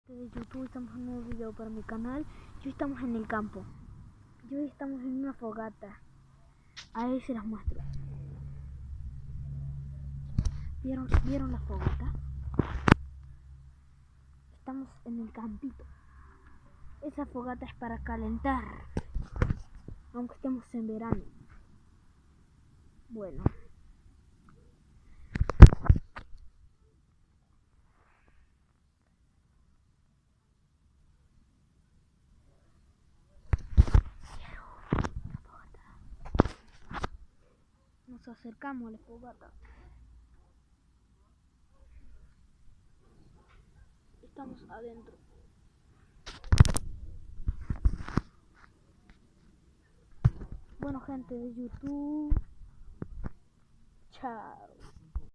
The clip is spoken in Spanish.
De YouTube, estamos en un nuevo video para mi canal. Hoy estamos en el campo. Hoy estamos en una fogata. Ahí se las muestro. ¿Vieron la fogata? Estamos en el campito. Esa fogata es para calentar, aunque estemos en verano. Bueno. Nos acercamos a la fogata. Estamos adentro. Bueno, gente de YouTube, chao.